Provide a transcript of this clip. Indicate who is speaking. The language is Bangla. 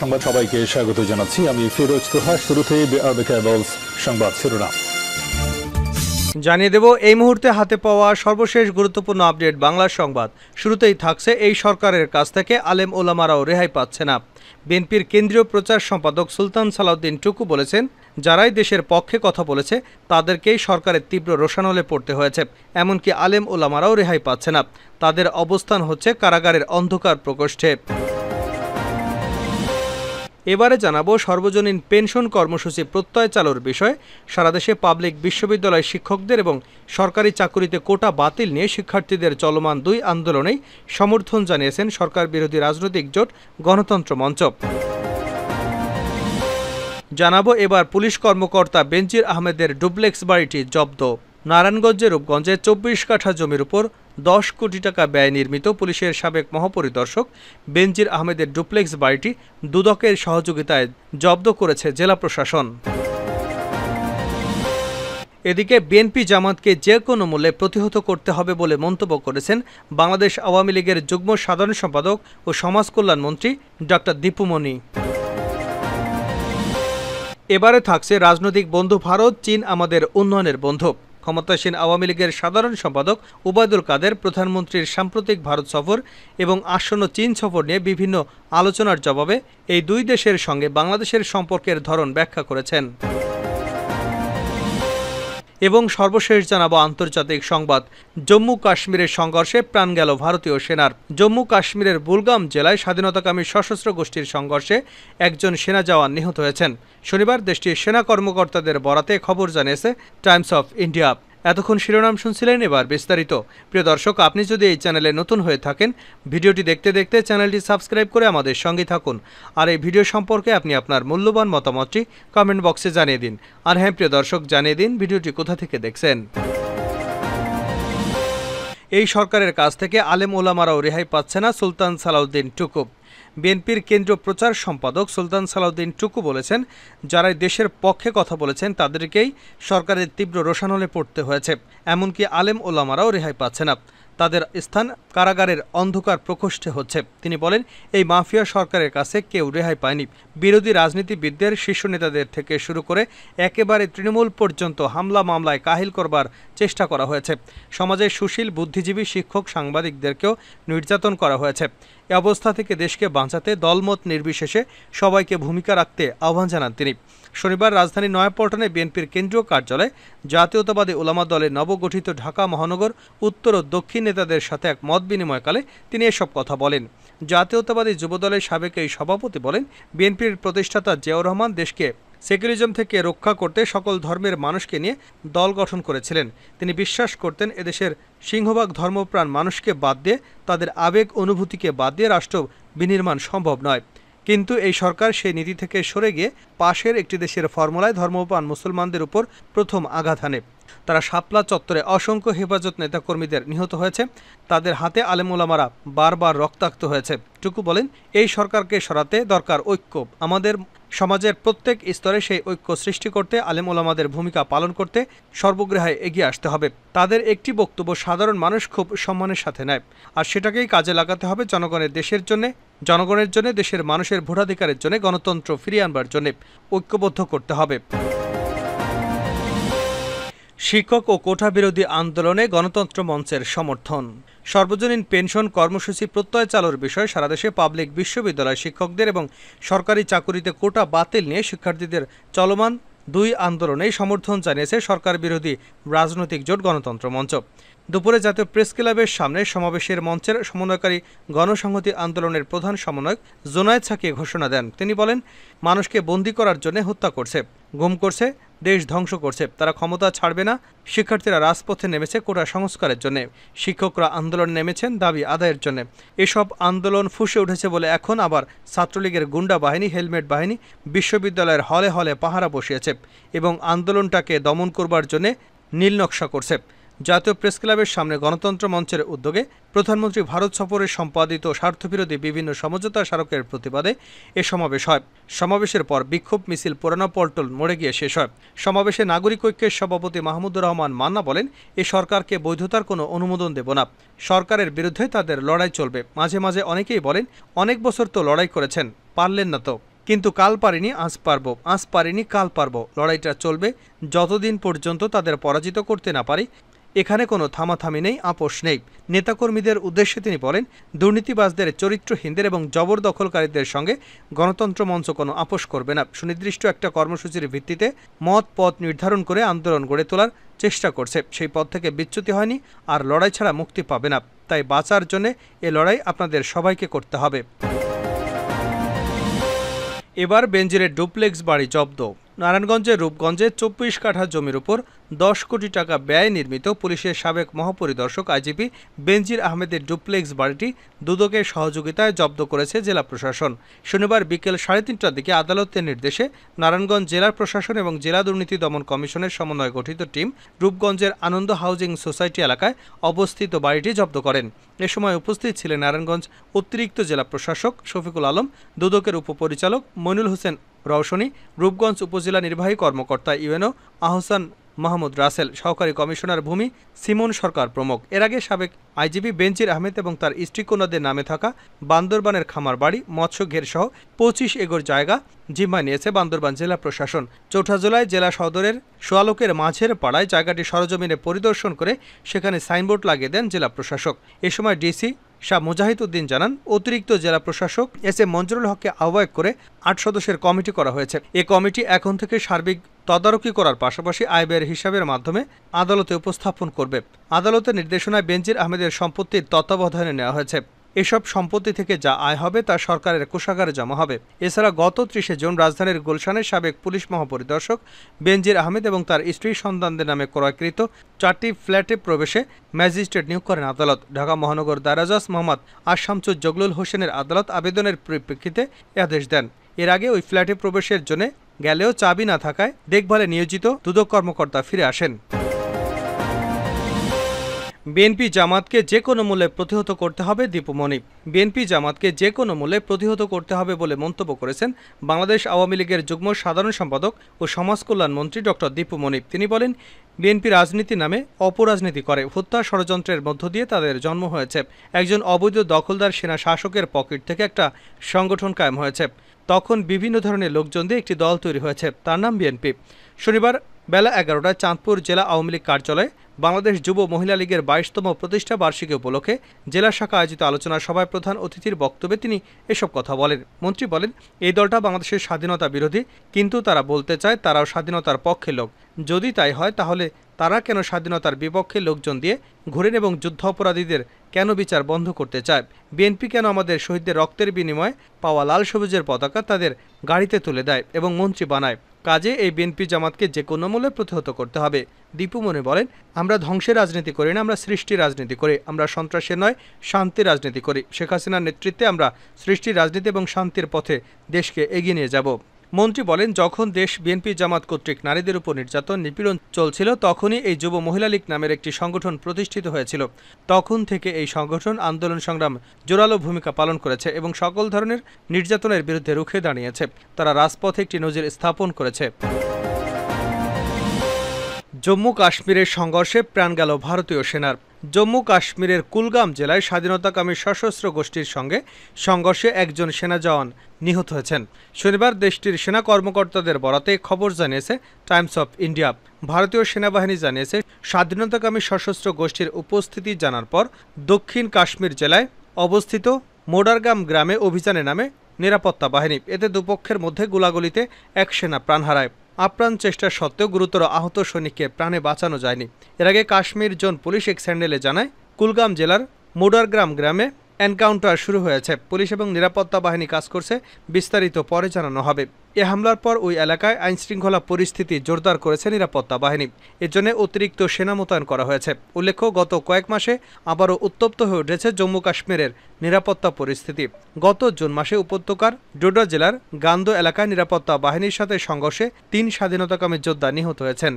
Speaker 1: সংবাদ সবাইকে স্বাগত জানাচ্ছি। আমি ফিরোজ তোহা। শুরুতেই সংবাদ শিরোনাম
Speaker 2: জানিয়ে দেব এই মুহূর্তে হাতে পাওয়া সর্বশেষ গুরুত্বপূর্ণ আপডেট বাংলা সংবাদ। শুরুতেই থাকছে এই সরকারের কাছ থেকে আলেম ওলামারাও রেহাই পাচ্ছে না। বিএনপির কেন্দ্রীয় প্রচার সম্পাদক সুলতান সালাউদ্দিন টুকু বলেছেন, যারাই দেশের পক্ষে কথা বলেছে তাদেরকেই সরকারের তীব্র রোষানলে পড়তে হয়েছে। এমনকি আলেম ওলামারাও রেহাই পাচ্ছে না। তাদের অবস্থান হচ্ছে কারাগারের অন্ধকার প্রকোষ্ঠে। এবারে জানাবো সর্বজনীন পেনশন কর্মসূচি প্রত্যয় চালুর বিষয়ে। সারা দেশে পাবলিক বিশ্ববিদ্যালয় শিক্ষকদের এবং সরকারি চাকুরিতে কোটা বাতিল নিয়ে শিক্ষার্থীদের চলমান 2 আন্দোলনেই সমর্থন জানিয়েছেন সরকার বিরোধী রাজনৈতিক জোট গণতন্ত্র মঞ্চ। জানাবো এবার পুলিশ কর্মকর্তা বেনজির আহমেদের ডুপ্লেক্স বাড়িটি জব্দ। নারায়ণগঞ্জের রূপগঞ্জে 24 কাঠা জমির উপর 10 কোটি টাকা ব্যয় নির্মিত পুলিশের সাবেক মহাপরিদর্শক বেনজির আহমেদের ডুপ্লেক্স বাড়িটি দুদকের সহযোগিতায় জব্দ করেছে জেলা প্রশাসন। এদিকে বিএনপি জামাতকে যে কোনো মূল্যে প্রতিহত করতে হবে বলে মন্তব্য করেছেন বাংলাদেশ আওয়ামী লীগের যুগ্ম সাধারণ সম্পাদক ও সমাজ কল্যাণ মন্ত্রী ডক্টর দীপু মনি। এবারে থাকছে রাজনৈতিক বন্ধু ভারত, চীন আমাদের উন্নয়নের বন্ধু। ক্ষমতাসীন আওয়ামী লীগের সাধারণ সম্পাদক ওবায়দুল কাদের প্রধানমন্ত্রীর সাম্প্রতিক ভারত সফর এবং আসন্ন চীন সফর নিয়ে বিভিন্ন আলোচনার জবাবে এই 2 দেশের সঙ্গে বাংলাদেশের সম্পর্কের ধরন ব্যাখ্যা করেছেন। এবং সর্বশেষ জানাবো আন্তর্জাতিক সংবাদ। জম্মু কাশ্মীরের সংঘর্ষে প্রাণ গেল ভারতীয় সেনার। জম্মু কাশ্মীরের বুলগাম জেলায় স্বাধীনতাকামী সশস্ত্র গোষ্ঠীর সংঘর্ষে একজন সেনা জওয়ান নিহত হয়েছেন। শনিবার দেশটির সেনা কর্মকর্তাদের বরাতে খবর জানিয়েছে টাইমস অফ ইন্ডিয়া। এতক্ষণ শিরোনাম শুনছিলেন, এবার বিস্তারিত। প্রিয় দর্শক, আপনি যদি এই চ্যানেলে নতুন হয়ে থাকেন, ভিডিওটি দেখতে দেখতে চ্যানেলটি সাবস্ক্রাইব করে আমাদের সঙ্গে থাকুন। আর এই ভিডিও সম্পর্কে আপনি আপনার মূল্যবান মতামতটি কমেন্ট বক্সে জানিয়ে দিন। আর হ্যাঁ প্রিয় দর্শক, জানিয়ে দিন ভিডিওটি কোথা থেকে দেখছেন। এই সরকারের কাছ থেকে আলেম ওলামারাও রেহাই পাচ্ছে না, সুলতান সালাউদ্দিন টুকু। বিএনপির কেন্দ্রীয় প্রচার সম্পাদক সুলতান সালাউদ্দিন টুকু বলেছেন, যারাই দেশের পক্ষে কথা বলেছেন তাদেরকেই সরকারের তীব্র রোষানলে পড়তে হয়েছে। এমনকি আলেম ওলামারাও রেহাই পাচ্ছে না। তাদের স্থান কারাগারের অন্ধকার প্রকোষ্ঠে হচ্ছে। তিনি বলেন, এই মাফিয়া সরকারের কাছে কেউ রেহাই পায়নি। বিরোধী রাজনীতিবিদদের, শীর্ষ নেতাদের থেকে শুরু করে একেবারে তৃণমূল পর্যন্ত হামলা মামলায় কাহিল করবার চেষ্টা করা হয়েছে। সমাজের সুশীল, বুদ্ধিজীবী, শিক্ষক, সাংবাদিকদেরকেও নির্যাতন করা হয়েছে। এ অবস্থা থেকে দেশকে বাঁচাতে দলমত নির্বিশেষে সবাইকে ভূমিকা রাখতে আহ্বান জানান তিনি। শনিবার রাজধানীর নয়াপল্টনে বিএনপির কেন্দ্রীয় কার্যালয়ে জাতীয়তাবাদী উলামা দলের নবগঠিত ঢাকা মহানগর উত্তর ও দক্ষিণ নেতাদের সাথে এক মত বিনিময়কালে তিনি এসব কথা বলেন। জাতীয়তাবাদী যুবদলের সাবেক এই সভাপতি বলেন, বিএনপির প্রতিষ্ঠাতা জিয়াউর রহমান দেশকে সেকুলারিজম থেকে রক্ষা করতে সকল ধর্মের মানুষকে নিয়ে দল গঠন করেছিলেন। তিনি বিশ্বাস করতেন, এদেশের সিংহভাগ ধর্মপ্রাণ মানুষকে বাদ দিয়ে, তাদের আবেগ অনুভূতিকে বাদ দিয়ে রাষ্ট্র বিনির্মাণ সম্ভব নয়। কিন্তু এই সরকার সেই নীতি থেকে সরে গিয়ে পাশের একটি দেশের ফর্মুলায় ধর্মপ্রাণ মুসলমানদের উপর প্রথম আঘাত হানে। তারা শাপলা চত্বরে অসংখ্য হেফাজত নেতাকর্মীদের নিহত হয়েছে। তাদের হাতে আলেম ওলামারা বারবার রক্তাক্ত হয়েছে। টুকু বলেন, এই সরকারকে সরাতে দরকার ঐক্য। আমাদের সমাজের প্রত্যেক স্তরে সেই ঐক্য সৃষ্টি করতে আলেম ওলামাদের ভূমিকা পালন করতে সর্বগ্রাহে এগিয়ে আসতে হবে। তাদের একটি বক্তব্য সাধারণ মানুষ খুব সম্মানের সাথে নেয়, আর সেটাকেই কাজে লাগাতে হবে জনগণের জন্য, দেশের মানুষের ভোটাধিকারের জন্য, গণতন্ত্র ফিরিয়ে আনবার জন্য ঐক্যবদ্ধ করতে হবে। শিক্ষক ও কোটা বিরোধী আন্দোলনে গণতন্ত্র মঞ্চের সমর্থন। সর্বজনীন পেনশন কর্মসূচি প্রত্যয় চালুর বিষয়ে সারা দেশে পাবলিক বিশ্ববিদ্যালয় শিক্ষকদের এবং সরকারি চাকুরিতে কোটা বাতিল নিয়ে শিক্ষার্থীদের চলমান 2 আন্দোলনেই সমর্থন জানিয়েছে সরকার বিরোধী রাজনৈতিক জোট গণতন্ত্র মঞ্চ। দুপুরে জাতীয় প্রেস ক্লাবের সামনে সমাবেশের মঞ্চের সমন্বয়কারী গণসংহতি আন্দোলনের প্রধান সমন্বয়ক জোনায়েদ সাকি ঘোষণা দেন। তিনি বলেন, মানুষকে বন্দী করার জন্য হত্যা করছে, গুম করছে, দেশ ধ্বংস করছে। তারা ক্ষমতা ছাড়বে না। শিক্ষার্থীরা রাজপথে নেমেছে কোটা সংস্কারের জন্য, শিক্ষকরা আন্দোলনে নেমেছেন দাবি আদায়ের জন্য। এসব আন্দোলন ফুঁসে উঠেছে বলে এখন আবার ছাত্রলীগের গুন্ডা বাহিনী, হেলমেট বাহিনী বিশ্ববিদ্যালয়ের হলে হলে পাহারা বসিয়েছে এবং আন্দোলনটাকে দমন করবার জন্য নীল নকশা করছে। জাতীয় প্রেস ক্লাবের সামনে গণতন্ত্র মঞ্চের উদ্যোগে প্রধানমন্ত্রী ভারত সফরে সম্পাদিত স্বার্থবিরোধী বিভিন্ন সমঝোতা স্মারকের প্রতিবাদে এ সমাবেশ হয়। সমাবেশের পর বিক্ষোভ মিছিল পুরানা পল্টন মোড়ে গিয়ে শেষ হয়। সমাবেশে নাগরিক ঐক্যের সভাপতি মাহমুদুর রহমান মান্না বলেন, এ সরকারকে বৈধতার কোনো অনুমোদন দেব না। সরকারের বিরুদ্ধে তাদের লড়াই চলবে। মাঝে মাঝে অনেকেই বলেন, অনেক বছর তো লড়াই করেছেন, পারলেন না তো। কিন্তু কাল পারিনি আজ পারবো, আজ পারিনি কাল পারবো। লড়াইটা চলবে যতদিন পর্যন্ত তাদের পরাজিত করতে না পারি। এখানে কোনো থামাথামি নেই, আপোষ নেই। নেতাকর্মীদের উদ্দেশ্যে তিনি বলেন, দুর্নীতিবাজদের, চরিত্রহীনদের এবং জবরদখলকারীদের সঙ্গে গণতন্ত্র মঞ্চ কোনো আপোষ করবে না। সুনির্দিষ্ট একটা কর্মসূচির ভিত্তিতে মত পথ নির্ধারণ করে আন্দোলন গড়ে তোলার চেষ্টা করছে। সেই পথ থেকে বিচ্যুতি হয়নি, আর লড়াই ছাড়া মুক্তি পাবে না। তাই বাঁচার জন্য এ লড়াই আপনাদের সবাইকে করতে হবে। এবার বেনজিরের ডুপ্লেক্স বাড়ি জব্দ। নারায়ণগঞ্জের রূপগঞ্জে 24 কাঠা জমির উপর 10 কোটি টাকা ব্যয়ে নির্মিত পুলিশের সাবেক মহাপরিদর্শক আইজিপি বেনজির আহমেদের ডুপ্লেক্স বাড়িটি দুদকের সহযোগিতায় জব্দ করেছে জেলা প্রশাসন। শনিবার বিকেল 3:30টার দিকে আদালতের নির্দেশে নারায়ণগঞ্জ জেলা প্রশাসন এবং জেলা দুর্নীতি দমন কমিশনের সমন্বয়ে গঠিত টিম রূপগঞ্জের আনন্দ হাউজিং সোসাইটি এলাকায় অবস্থিত বাড়িটি জব্দ করেন। এ সময় উপস্থিত ছিলেন নারায়ণগঞ্জ অতিরিক্ত জেলা প্রশাসক শফিকুল আলম, দুদকের উপপরিচালক মইনুল হোসেন রওশনী, রূপগঞ্জ উপজেলা নির্বাহী কর্মকর্তা ইউএনও আহসান মাহমুদ রাসেল, সহকারী কমিশনার ভূমি সিমন সরকার প্রমুখ। এর আগে সাবেক আইজিপি বেনজির আহমেদ এবং তার স্ত্রী কন্যাদের নামে থাকা বান্দরবানের খামার বাড়ি, মৎস্য ঘের সহ 25 একর জায়গা জিম্মায় নিয়েছে বান্দরবান জেলা প্রশাসন। 4 জুলাই জেলা সদরের সোয়ালোকের মাঝের পাড়ায় জায়গাটি সরজমিনে পরিদর্শন করে সেখানে সাইনবোর্ড লাগিয়ে দেন জেলা প্রশাসক। এ সময় ডিসি শাহ মুজাহিদ উদ্দিন জানান, অতিরিক্ত জেলা প্রশাসক এস.এ. মঞ্জুরুল হককে আহ্বায়ক করে 8 সদস্যের কমিটি করা হয়েছে। এ কমিটি এখন থেকে সার্বিক তদারকি করার পাশাপাশি আয় ব্যয়ের হিসাবের মাধ্যমে আদালতে উপস্থাপন করবে। আদালতের নির্দেশনায় বেনজির আহমেদের সম্পত্তির তত্ত্বাবধানে নেওয়া হয়েছে। এসব সম্পত্তি থেকে যা আয় হবে তা সরকারের কোষাগারে জমা হবে। এছাড়া গত 30 জুন রাজধানীর গুলশানের সাবেক পুলিশ মহাপরিদর্শক বেনজির আহমেদ এবং তার স্ত্রী সন্তানদের নামে ক্রয়কৃত 4টি ফ্ল্যাটে প্রবেশে ম্যাজিস্ট্রেট নিয়োগ করেন আদালত। ঢাকা মহানগর দায়রা জজ মোহাম্মদ আশামসুজ জগলুল হোসেনের আদালত আবেদনের পরিপ্রেক্ষিতে এ আদেশ দেন। এর আগে ওই ফ্ল্যাটে প্রবেশের জন্য গেলেও চাবি না থাকায় দেখভালে নিয়োজিত দুদক কর্মকর্তা ফিরে আসেন। বিএনপি জামাতকে যে কোনো মূল্যে প্রতিহত করতে হবে দীপু মনির। বিএনপি জামাতকে যে কোনো মূল্যে প্রতিহত করতে হবে বলে মন্তব্য করেছেন বাংলাদেশ আওয়ামী লীগের যুগ্ম সাধারণ সম্পাদক ও সমাজ কল্যাণ মন্ত্রী ডক্টর দীপু মনির। তিনি বলেন, বিএনপি রাজনীতি নামে অপরাজনীতি করে, হত্যা ষড়যন্ত্রের মধ্য দিয়ে তাদের জন্ম হয়েছে। একজন অবৈধ দখলদার সেনা শাসকের পকেট থেকে একটা সংগঠন কায়েম হয়েছে। তখন বিভিন্ন ধরনের লোকজন দিয়ে একটি দল তৈরি হয়েছে, তার নাম বিএনপি। শনিবার বেলা 11টায় চাঁদপুর জেলা আওয়ামী লীগ কার্যালয়ে বাংলাদেশ যুব মহিলা লীগের 22তম প্রতিষ্ঠা বার্ষিকী উপলক্ষে জেলা শাখা আয়োজিত আলোচনা সভায় প্রধান অতিথির বক্তব্যে তিনি এসব কথা বলেন। মন্ত্রী বলেন, এই দলটা বাংলাদেশের স্বাধীনতা বিরোধী, কিন্তু তারা বলতে চায় তারাও স্বাধীনতার পক্ষে লোক। যদি তাই হয় তাহলে তারা কেন স্বাধীনতার বিপক্ষে লোকজন দিয়ে ঘুরেন এবং যুদ্ধাপরাধীদের কেন বিচার বন্ধ করতে চায়? বিএনপি কেন আমাদের শহীদদের রক্তের বিনিময়ে পাওয়া লাল সবুজের পতাকা তাদের গাড়িতে তুলে দেয় এবং মন্ত্রী বানায়? কাজে এই বিএনপি জামাতকে যে কোনো মূল্যে প্রতিহত করতে হবে। দীপু মনির বলেন, আমরা ধ্বংসের রাজনীতি করি না, আমরা সৃষ্টির রাজনীতি করি। আমরা সন্ত্রাসের নয়, শান্তির রাজনীতি করি। শেখ হাসিনার নেতৃত্বে আমরা সৃষ্টির রাজনীতি এবং শান্তির পথে দেশকে এগিয়ে নিয়ে যাব। মন্ত্রী বলেন, যখন দেশ বিএনপি জামাত কর্তৃক নারীদের উপর নির্যাতন নিপীড়ন চলছিল তখনই এই যুব মহিলা লীগ নামের একটি সংগঠন প্রতিষ্ঠিত হয়েছিল। তখন থেকে এই সংগঠন আন্দোলন সংগ্রাম জোরালো ভূমিকা পালন করেছে এবং সকল ধরনের নির্যাতনের বিরুদ্ধে রুখে দাঁড়িয়েছে। তারা রাজপথে একটি নজির স্থাপন করেছে। জম্মু কাশ্মীরের সংঘর্ষে প্রাণ গেল ভারতীয় সেনার। জম্মু কাশ্মীরের কুলগাম জেলায় স্বাধীনতাকামী সশস্ত্র গোষ্ঠীর সঙ্গে সংঘর্ষে একজন সেনা জওয়ান নিহত হয়েছেন। শনিবার দেশটির সেনা কর্মকর্তাদের বরাতে খবর জানিয়েছে টাইমস অফ ইন্ডিয়া। ভারতীয় সেনাবাহিনী জানিয়েছে, স্বাধীনতাকামী সশস্ত্র গোষ্ঠীর উপস্থিতি জানার পর দক্ষিণ কাশ্মীর জেলায় অবস্থিত মোডারগাম গ্রামে অভিযানে নামে নিরাপত্তা বাহিনী। এতে দুপক্ষের মধ্যে গোলাগুলিতে এক সেনা প্রাণ হারায়। আপ্রাণ চেষ্টা সত্ত্বেও গুরুতর আহত সৈনিককে প্রাণে বাঁচানো যায়নি। এর আগে কাশ্মীর জোন পুলিশ এক স্যান্ডেলে জানায়, কুলগাম জেলার মোডারগ্রাম গ্রামে এনকাউন্টার শুরু হয়েছে। পুলিশ এবং নিরাপত্তা বাহিনী কাজ করছে, বিস্তারিত পরে জানানো হবে। এ হামলার পর ওই এলাকায় আইনশৃঙ্খলা পরিস্থিতি জোরদার করেছে নিরাপত্তা বাহিনী। এর জন্য অতিরিক্ত সেনা মোতায়েন করা হয়েছে। উল্লেখ্য, গত কয়েক মাসে আবারও উত্তপ্ত হয়ে উঠেছে জম্মু কাশ্মীরের নিরাপত্তা পরিস্থিতি। গত জুন মাসে উপত্যকার ডোডা জেলার গান্দো এলাকায় নিরাপত্তা বাহিনীর সাথে সংঘর্ষে 3 স্বাধীনতাকামী যোদ্ধা নিহত হয়েছেন।